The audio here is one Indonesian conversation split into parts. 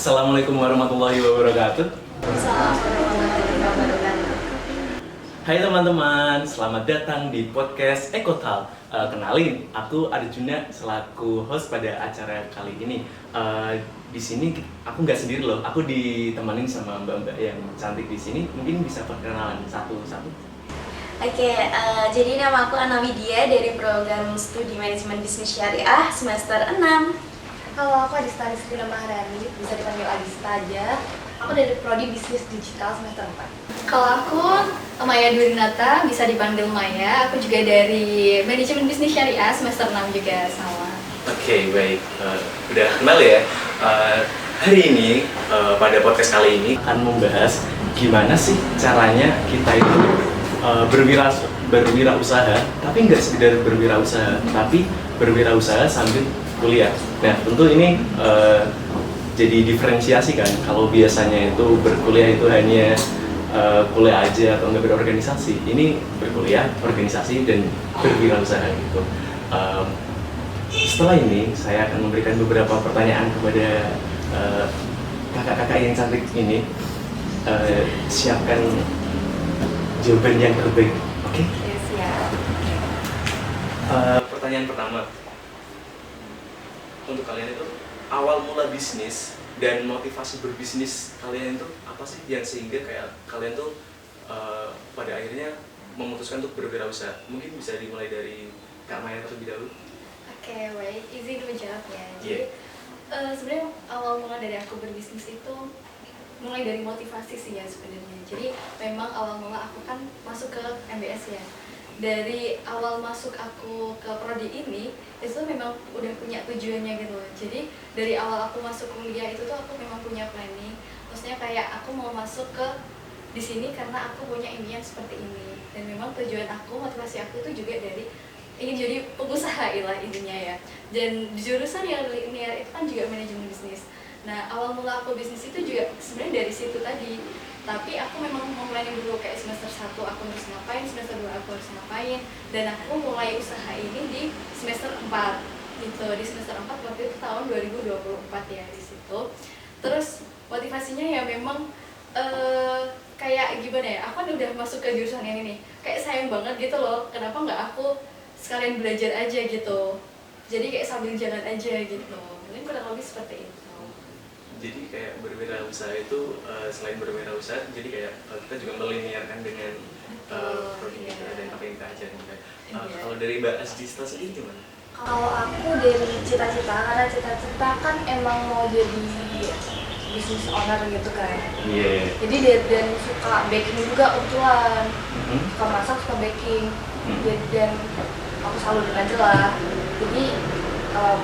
Assalamualaikum warahmatullahi wabarakatuh. Assalamualaikum warahmatullahi wabarakatuh. Hai teman-teman, selamat datang di podcast Ekotal. Kenalin, aku Arjuna selaku host pada acara kali ini. Di sini aku nggak sendiri loh, aku ditemanin sama mbak-mbak yang cantik di sini. Mungkin bisa perkenalan satu-satu. Oke, jadi nama aku Ana Widya dari program Studi Manajemen Bisnis Syariah semester 6. Halo, aku Adista Rizkyna Maharani, bisa dipanggil Adista aja. Aku dari Prodi Bisnis Digital semester 4. Kalau aku Maya Durinata, bisa dipanggil Maya. Aku juga dari Manajemen Bisnis Syariah semester 6 juga sama. Oke, baik. Udah kenal ya. Hari ini pada podcast kali ini akan membahas gimana sih caranya kita itu berwirausaha, tapi nggak sekedar berwirausaha, tapi berwirausaha sambil kuliah. Nah, tentu ini jadi diferensiasi kan. Kalau biasanya itu berkuliah itu hanya kuliah aja atau nggak berorganisasi. Ini berkuliah, organisasi, dan berwirausaha gitu. Setelah ini saya akan memberikan beberapa pertanyaan kepada kakak-kakak yang cantik ini. Siapkan jawaban yang terbaik, oke? Ya, siap. Pertanyaan pertama, untuk kalian itu awal mula bisnis dan motivasi berbisnis kalian itu apa sih yang sehingga kayak kalian tuh pada akhirnya memutuskan untuk berwirausaha? Mungkin bisa dimulai dari Kak Maya terlebih dahulu. Oke, baik. Izin menjawab ya. Jadi, Iya. sebenarnya awal mula dari aku berbisnis itu mulai dari motivasi sih ya sebenarnya. Jadi memang awal mula aku kan masuk ke MBS ya. Dari awal masuk aku ke prodi ini itu memang udah punya tujuannya gitu loh. Jadi dari awal aku masuk kuliah itu tuh aku memang punya planning. Maksudnya kayak aku mau masuk ke di sini karena aku punya impian seperti ini. Dan memang tujuan aku, motivasi aku itu juga dari ingin jadi pengusaha lah intinya ya. Dan jurusan yang linear itu kan juga manajemen bisnis. Nah, awal mula aku bisnis itu juga sebenarnya dari situ tadi. Tapi aku memang memulai dulu kayak semester 1 aku harus ngapain, semester 2 aku harus ngapain. Dan aku mulai usaha ini di semester 4 gitu. Di semester 4 waktu itu tahun 2024 ya di situ. Terus motivasinya ya memang kayak gimana ya, aku kan udah masuk ke jurusan yang ini. Kayak sayang banget gitu loh, kenapa nggak aku sekalian belajar aja gitu. Jadi kayak sambil jalan aja gitu. Mungkin kurang lebih seperti itu. Jadi kayak berwirausaha itu selain berwirausaha, jadi kayak kita juga melinearkan dengan prodi kita dan apa yang kita ajarin. Kalau dari Mbak Asdista sendiri gimana? Kalau aku dari cita-cita, karena cita-cita kan emang mau jadi bisnis owner gitu kan. Iya. Jadi dan suka baking juga kebetulan. Suka masak, suka baking. Dan aku salurin aja lah. Jadi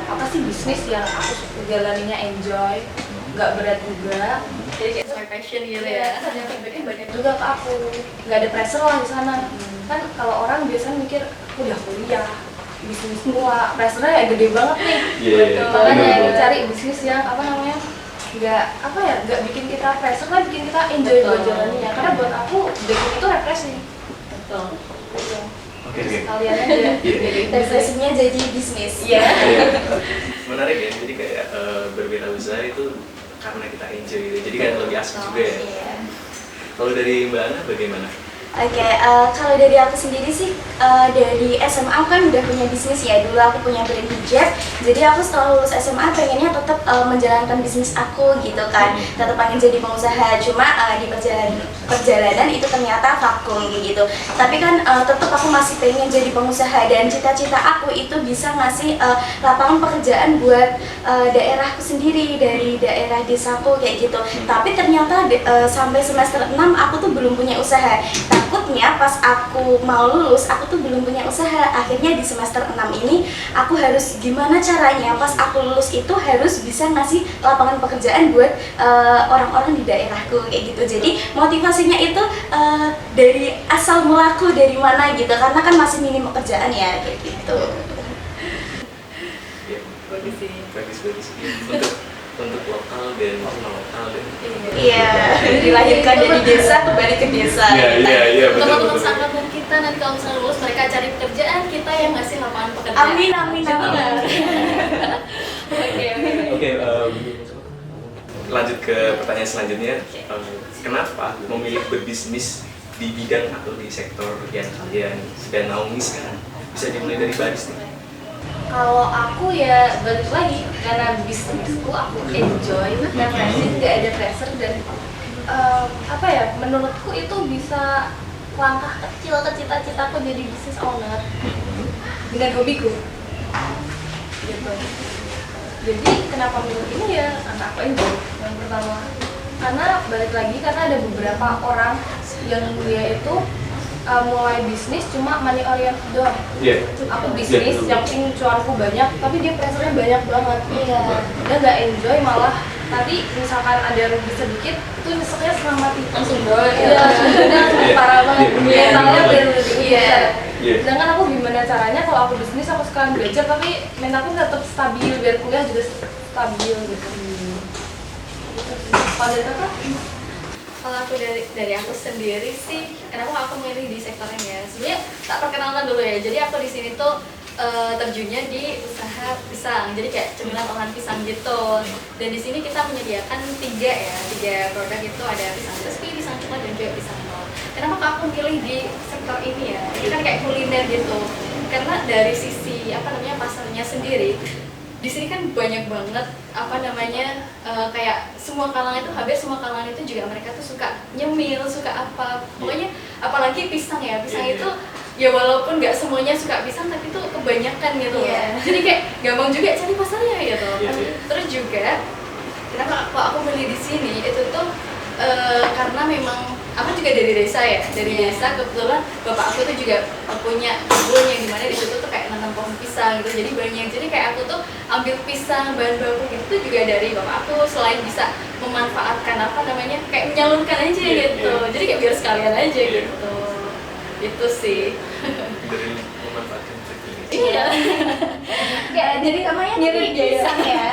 apa sih bisnis yang aku jalaninya enjoy, nggak berat juga. Jadi kayak sesuai passion gitu ya. Ada feedbacknya banyak juga ke aku, nggak ada pressure lah di sana. Kan kalau orang biasanya mikir udah kuliah bisnis semua, pressure-nya ya gede banget nih. Makanya cari bisnis yang apa namanya, nggak bikin kita pressure lah, bikin kita enjoy buat jalannya. Karena buat aku baking itu refreshing. Betul. Oke. Kalian aja. Refreshingnya jadi bisnis. Iya. Menarik ya, jadi kayak berwirausaha itu karena kita enjoy gitu, jadi kan lebih asik juga ya. Iya. Kalau dari Mbak Ana bagaimana? Oke, kalau dari aku sendiri sih dari SMA kan udah punya bisnis ya. Dulu aku punya brand hijab, jadi aku setelah lulus SMA pengennya tetap menjalankan bisnis aku gitu kan. Tetap pengen jadi pengusaha, cuma di perjalanan itu ternyata vakum gitu. Tapi kan tetap aku masih pengen jadi pengusaha dan cita-cita aku itu bisa ngasih lapangan pekerjaan buat daerahku sendiri, dari daerah desaku kayak gitu. Tapi ternyata sampai semester 6 aku tuh belum punya usaha. Takutnya pas aku mau lulus, aku tuh belum punya usaha. Akhirnya di semester 6 ini aku harus gimana caranya pas aku lulus itu harus bisa ngasih lapangan pekerjaan buat orang-orang di daerahku kayak gitu. Jadi motivasinya itu dari asal mulaku dari mana gitu, karena kan masih minim pekerjaan ya kayak gitu. Ya, Bagus sih. bagus. Untuk lokal dan non lokal dan Iya, dilahirkan dari desa kembali ke desa. Iya, Teman-teman seangkatan kita nanti kalau misalnya lulus mereka cari pekerjaan, kita yang ngasih lapangan pekerjaan. Amin. Oke. Oke, lanjut ke pertanyaan selanjutnya. Kenapa memilih berbisnis di bidang atau di sektor yang kalian sedang naungi sekarang? Bisa dimulai dari Baris nih. Kalau aku ya balik lagi karena bisnisku aku enjoy, refreshing, gak ada pressure dan apa ya, menurutku itu bisa langkah kecil ke cita-citaku jadi business owner dengan hobiku gitu. Jadi kenapa milih ini ya karena aku enjoy yang pertama, karena balik lagi karena ada beberapa orang yang dia itu mulai bisnis cuma money oriented doang. Aku bisnis yang penting cuanku banyak tapi dia pressure-nya banyak banget. Dia nggak enjoy, malah tadi misalkan ada rugi sedikit itu nyeseknya setengah mati langsung doang. Parah banget mentalnya bener-bener. Sedangkan aku gimana caranya kalau aku bisnis aku sekarang belajar tapi mentalku tetap stabil biar kuliah juga stabil gitu. Kalau dari kakak? Kalau aku dari aku sendiri sih, kenapa aku milih di sektor ini ya? Sebenarnya tak perkenalkan dulu ya. Jadi aku di sini tuh terjunnya di usaha pisang. Jadi kayak cemilan olahan pisang gitu. Dan di sini kita menyediakan tiga produk itu, ada pisang crispy, pisang coklat, dan juga pisang nol. Kenapa aku milih di sektor ini ya? Ini kan kayak kuliner gitu. Karena dari sisi pasarnya sendiri, di sini kan banyak banget kayak semua kalangan itu, hampir semua kalangan itu juga mereka tuh suka nyemil, suka apa, pokoknya apalagi pisang ya, pisang itu ya walaupun nggak semuanya suka pisang tapi itu kebanyakan gitu jadi kayak gampang juga cari pasarnya gitu. Terus juga kenapa aku milih di sini itu tuh karena memang aku juga dari desa ya, desa kebetulan bapak aku tuh juga punya kebun yang dimana di situ tuh kayak nanam pohon pisang gitu, jadi banyak. Jadi kayak aku tuh ambil pisang bahan baku gitu juga dari bapak aku, selain bisa memanfaatkan kayak menyalurkan aja gitu. Jadi kayak biar sekalian aja gitu. Itu sih. Dari memanfaatkan privilege. Iya. Kayak jadi namanya nyari pisang ya.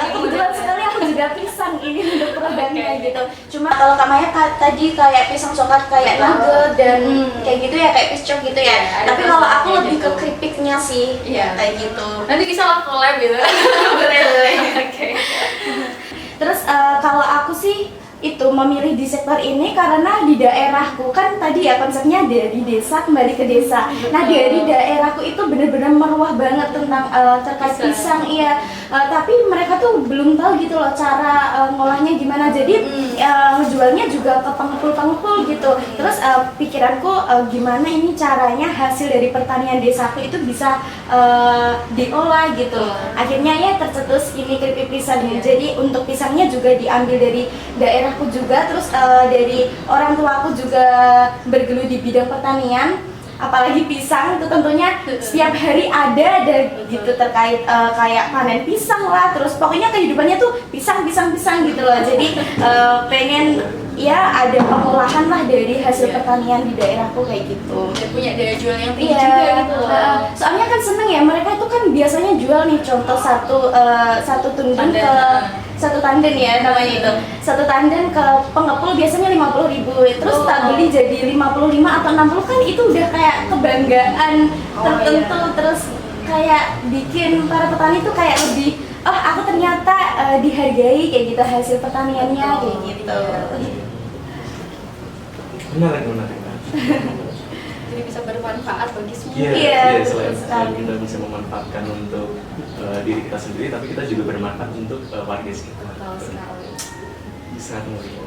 Kebetulan sekali aku juga pisang ini untuk produknya gitu. Cuma kalau Kak Maya tadi kayak pisang coklat kayak nugget dan kayak gitu ya, kayak piscok gitu ya. Tapi kalau aku lebih ke keripiknya sih, kayak gitu. Nanti bisa lah collab gitu. Oke. Terus kalau aku sih itu memilih di sektor ini karena di daerahku kan tadi ya konsepnya dari desa kembali ke desa. Nah dari daerahku itu benar-benar meruah banget tentang terkait pisang tapi mereka tuh belum tahu gitu loh cara ngolahnya gimana. Jadi ngejualnya juga ke pengepul gitu. Terus pikiranku gimana ini caranya hasil dari pertanian desaku itu bisa diolah gitu. Akhirnya ya tercetus ini keripik pisang. Jadi untuk pisangnya juga diambil dari daerahku juga, terus dari orang tuaku juga bergelut di bidang pertanian, apalagi pisang itu tentunya setiap hari ada gitu terkait kayak panen pisang lah, terus pokoknya kehidupannya tuh pisang gitu loh. Jadi pengen ya ada pengolahan lah dari hasil pertanian di daerahku kayak gitu. Dan punya daya jual yang tinggi juga gitu loh. Soalnya kan seneng ya, mereka itu kan biasanya jual nih contoh satu tundung ke satu tanden ya namanya itu. Satu tanden ke pengepul biasanya 50.000. Terus tak beli jadi 55 atau 60 kan itu udah kayak kebanggaan tertentu. Terus kayak bikin para petani tuh kayak lebih aku ternyata dihargai kayak gitu hasil pertaniannya kayak gitu. Menarik. Jadi bisa bermanfaat bagi semua. Iya, selain kita bisa memanfaatkan untuk diri kita sendiri, tapi kita juga bermanfaat untuk warga sekitar. Sangat mulia.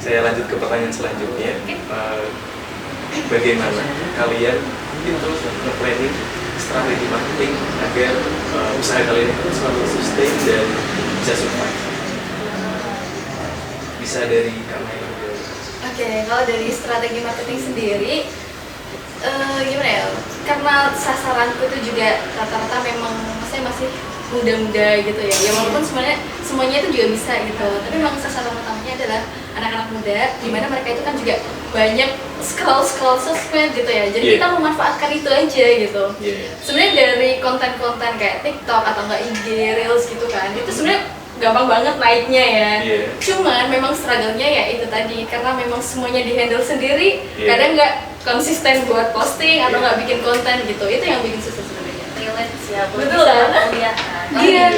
Saya lanjut ke pertanyaan selanjutnya. Bagaimana kalian itu nge-planning strategi marketing agar usaha kalian itu selalu sustain dan bisa survive? Bisa dari kalian. Oke, kalau dari strategi marketing sendiri, gimana ya? Karena sasaranku itu juga rata-rata memang masih muda-muda gitu ya. Ya walaupun semuanya itu juga bisa gitu. Tapi memang sasaran utamanya adalah anak-anak muda, di mana mereka itu kan juga banyak scroll sosmed gitu ya. Jadi kita memanfaatkan itu aja gitu. Sebenarnya dari konten-konten kayak TikTok atau enggak IG Reels gitu kan, itu sebenarnya gampang banget naiknya ya. Cuman memang struggle-nya ya itu tadi, karena memang semuanya di-handle sendiri, kadang nggak konsisten buat posting atau nggak bikin konten gitu. Itu yang bikin susah sebenarnya. Relate ya, betul kan? Iya.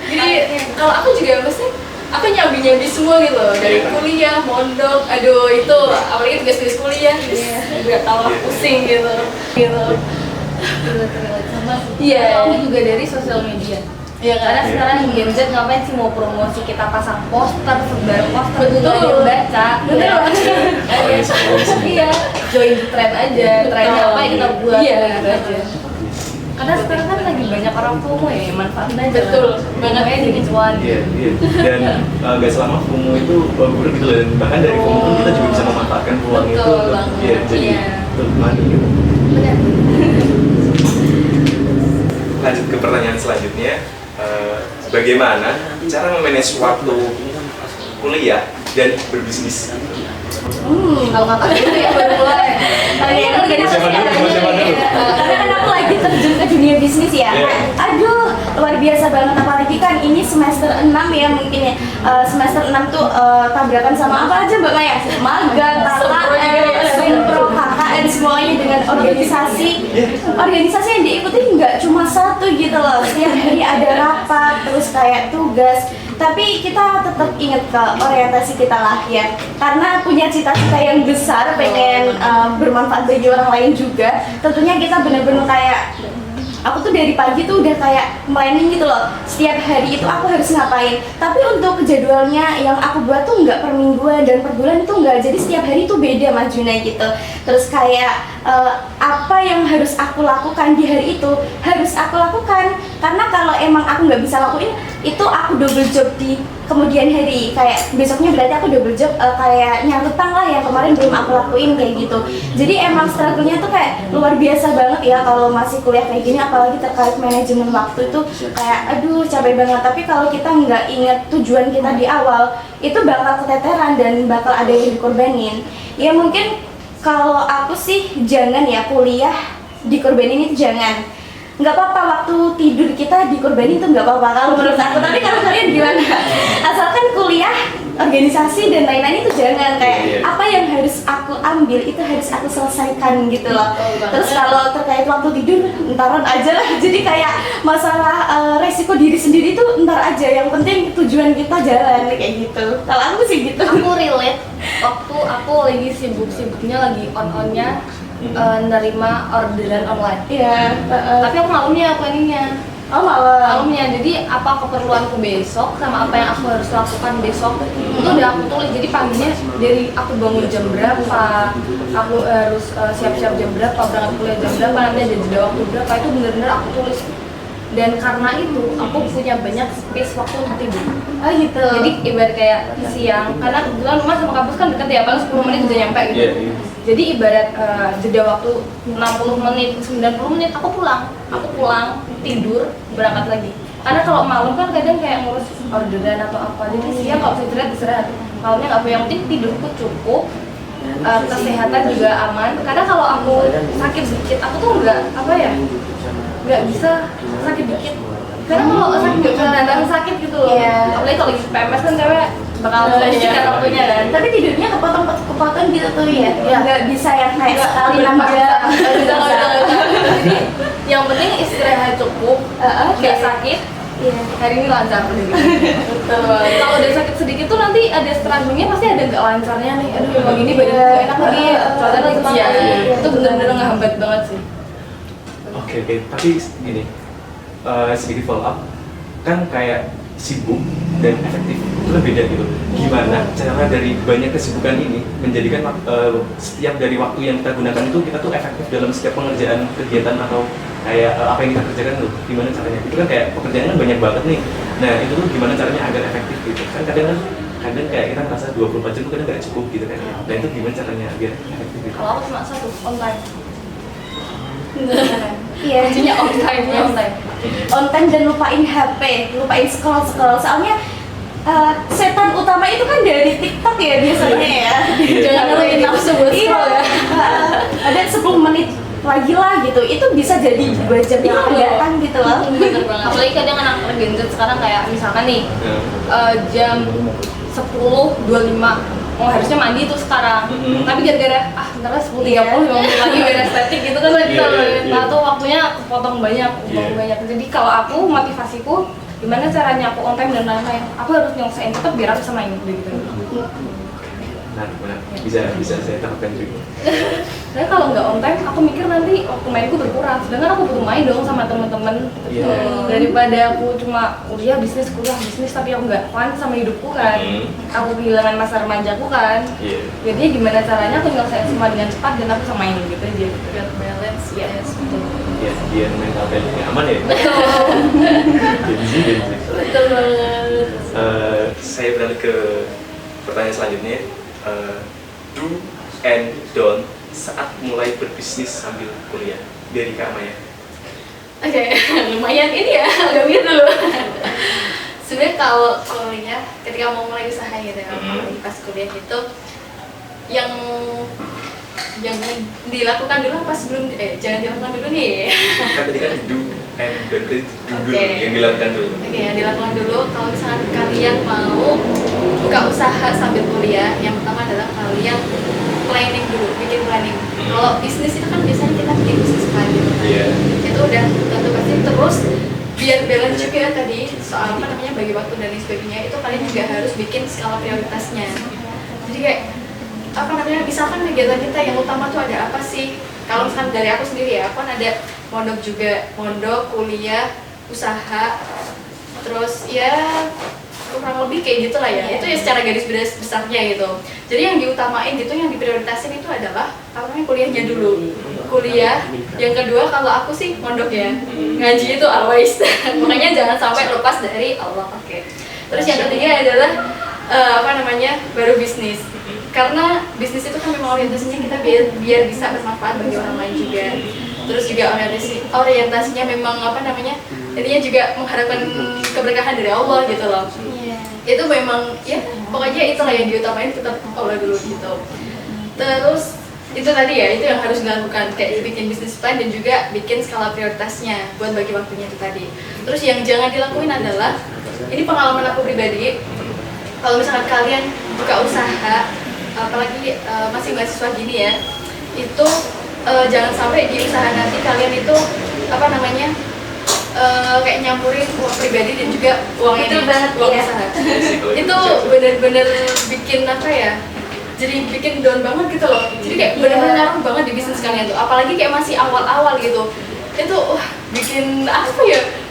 Jadi kalau aku juga mesti aku nyambi semua gitu loh, dari kuliah, mondok, aduh itu apalagi tugas-tugas kuliah, nggak tahu lah pusing gitu. Sama Iya. aku juga dari sosial media. Iya kan? Karena sekarang Gen Z ngapain sih mau promosi, kita pasang poster, sebar poster, Betul. nggak ada yang baca. Betul. Iya, join trend aja, trennya apa yang kita buat, Iya. gitu aja. Karena sekarang kan lagi banyak orang FOMO ya, manfaatin aja. Betul. Banget ya jadi cuan. Iya, dan gak selama FOMO itu buruk gitu, dan bahkan dari FOMO pun kita juga bisa memanfaatkan peluang itu Betul untuk banget. jadi Iya. untuk maju gitu. Benar. Lanjut ke pertanyaan selanjutnya, bagaimana cara memanage waktu kuliah dan berbisnis? Kalau kakak itu ya baru mulai. Kalian organisasi Siapa dulu? katanya Siapa dulu? karena kan aku lagi terjun ke dunia bisnis ya. Iya. Aduh, luar biasa banget, apalagi kan ini semester 6 ya mungkin ya. Semester 6 tuh tabrakan sama apa aja Mbak Maya? Magang, KKN, sempro, KKN semuanya dengan organisasi. Organisasi yang diikuti nggak cuma satu gitu loh. Setiap hari ada rapat, terus kayak tugas. Tapi kita tetap ingat ke orientasi kita lah ya, karena punya cita-cita yang besar, pengen bermanfaat bagi orang lain juga. Tentunya kita benar-benar kayak, aku tuh dari pagi tuh udah kayak planning gitu loh, setiap hari itu aku harus ngapain. Tapi untuk jadwalnya yang aku buat tuh nggak per mingguan dan per bulan tuh nggak, jadi setiap hari tuh beda majunya gitu. Terus kayak apa yang harus aku lakukan di hari itu harus aku lakukan, karena kalau emang aku nggak bisa lakuin itu, aku double job di kemudian hari. Kayak besoknya berarti aku double job, kayak nyarutang lah yang kemarin belum aku lakuin kayak gitu. Jadi emang struggle-nya tuh kayak luar biasa banget ya kalau masih kuliah kayak gini, apalagi terkait manajemen waktu itu kayak aduh capek banget. Tapi kalau kita nggak ingat tujuan kita di awal, itu bakal keteteran dan bakal ada yang dikorbanin. Ya mungkin kalau aku sih jangan ya kuliah dikorbanin, itu jangan. Nggak apa-apa waktu tidur kita dikorbanin, itu nggak apa-apa kalau menurut aku. Tapi kalau kalian gimana? Asalkan kuliah, organisasi dan lain-lain itu jangan. Kayak apa yang harus aku ambil itu harus aku selesaikan gitu loh. Terus kalau terkait waktu tidur, entaran aja lah. Jadi kayak masalah resiko diri sendiri itu entar aja. Yang penting tujuan kita jalan kayak gitu. Kalau aku sih gitu. Aku relate waktu aku lagi sibuk-sibuknya, lagi on-onnya nerima orderan online. Iya. Tapi aku malamnya planningnya. Oh malam. Malamnya, jadi apa keperluanku besok sama apa yang aku harus lakukan besok itu udah aku tulis. Jadi paginya dari aku bangun jam berapa, aku harus siap-siap jam berapa, berangkat kuliah jam berapa, nanti ada jeda waktu berapa, itu bener-bener aku tulis. Dan karena itu aku punya banyak space waktu untuk tidur. Oh gitu. Jadi ibarat kayak siang, karena kebetulan rumah sama kampus kan deket ya, paling 10 menit udah nyampe gitu. Jadi ibarat jeda waktu 60 menit, 90 menit aku pulang, tidur, berangkat lagi. Karena kalau malam kan kadang kayak ngurus orderan atau apa, jadi siang kalau bisa istirahat. Malamnya nggak punya, yang penting tidurku cukup, kesehatan juga aman. Karena kalau aku sakit dikit, aku tuh nggak bisa sakit dikit. Karena kalau sakit nggak bisa nahan sakit gitu loh. Iya. Apalagi kalau lagi PMS kan cewek bakal kan waktunya kan. Tapi tidurnya kepotong gitu tuh ya. Nggak bisa yang kayak sekali 6 Nggak jam. Jadi yang penting istirahat cukup, nggak sakit. Iya. Hari ini lancar. Kalau udah sakit sedikit tuh nanti ada struggle-nya, pasti ada nggak lancarnya nih. Aduh yang begini badan nggak enak lagi. Soalnya lagi semangat. Itu bener-bener ngehambat banget sih. Oke, tapi gini, sedikit follow up, kan kayak sibuk dan efektif itu kan beda gitu. Gimana cara dari banyak kesibukan ini menjadikan setiap dari waktu yang kita gunakan itu kita tuh efektif dalam setiap pengerjaan kegiatan atau kayak apa yang kita kerjakan tuh, gimana caranya? Itu kan kayak pekerjaan kan banyak banget nih. Nah itu tuh gimana caranya agar efektif gitu? Kan kadang kayak kita ngerasa 24 jam tuh kadang nggak cukup gitu kan. Nah itu gimana caranya agar efektif gitu? Kalau aku cuma satu, online. Iya. Kuncinya on time Dan lupain HP, lupain scroll. Soalnya setan utama itu kan dari TikTok ya biasanya ya. Jangan lupain nafsu buat scroll ya. Ada 10 menit lagi lah gitu, itu bisa jadi 2 jam yang akan datang gitu loh. Bener banget. Apalagi kadang anak Gen Z sekarang kayak misalkan nih jam 10.25 harusnya mandi tuh sekarang, tapi gara-gara ntar 10.30 5 menit lagi beres estetik gitu kan kita atau waktunya kepotong banyak. Jadi kalau aku motivasiku gimana caranya aku on time dan lain-lain, aku harus nyelesain tetap biar aku bisa main gitu. Benar. Bisa saya terapkan juga. Karena kalau nggak on time, aku mikir nanti waktu mainku berkurang. Sedangkan aku butuh main dong sama temen-temen. Daripada aku cuma kuliah bisnis tapi aku nggak fun sama hidupku kan. Aku kehilangan masa remajaku kan. Jadi gimana caranya aku nyelesain semua dengan cepat dan aku bisa main gitu aja. Biar balance, yes, betul. Iya, biar mental health-nya aman ya. Genzi. Betul banget. Saya beralih ke pertanyaan selanjutnya. Do and don't saat mulai berbisnis sambil kuliah dari Kak Maya. Oke, lumayan ini ya, agak weird dulu. Sebenarnya kalau kuliah, ketika mau mulai usaha gitu ya, apalagi pas kuliah itu yang dilakukan dulu apa sebelum jangan dilakukan dulu nih. Kan tadi kan do and don't berarti do dulu yang dilakukan dulu. Oke, yang dilakukan dulu kalau misalkan kalian mau buka usaha sambil kuliah, yang pertama adalah kalian planning dulu, bikin planning. Kalau bisnis itu kan biasanya kita bikin bisnis plan gitu kan. Itu udah tentu pasti, terus biar balance juga tadi soal apa namanya bagi waktu dan lain sebagainya, itu kalian juga harus bikin skala prioritasnya. Jadi kayak apa namanya, misalkan kegiatan kita yang utama tuh ada apa sih? Kalau misalkan dari aku sendiri ya, aku kan ada mondok, kuliah, usaha, terus ya kurang lebih kayak gitu lah ya. Itu ya secara garis besarnya gitu. Jadi yang diutamain gitu, yang diprioritasin itu adalah apa namanya kuliahnya dulu. Kuliah. Yang kedua kalau aku sih mondok ya. Ngaji itu always. Makanya jangan sampai lepas dari Allah. Oke. Terus yang ketiga adalah baru bisnis. Karena bisnis itu kan memang orientasinya kita biar bisa bermanfaat bagi orang lain juga. Terus juga orientasinya memang intinya juga mengharapkan keberkahan dari Allah gitu loh. Itu memang ya pokoknya itulah yang diutamain, tetap Allah dulu gitu. Terus itu tadi ya, itu yang harus dilakukan, kayak bikin bisnis plan dan juga bikin skala prioritasnya buat bagi waktunya itu tadi. Terus yang jangan dilakuin adalah, ini pengalaman aku pribadi, kalau misalkan kalian buka usaha, apalagi masih mahasiswa gini ya, itu jangan sampai di usaha nanti kalian itu kayak nyampurin uang pribadi dan juga uang usaha. Itu bener-bener bikin jadi bikin down banget gitu loh. Jadi kayak bener-bener ngaruh banget di bisnis kalian tuh, apalagi kayak masih awal-awal gitu. Itu bikin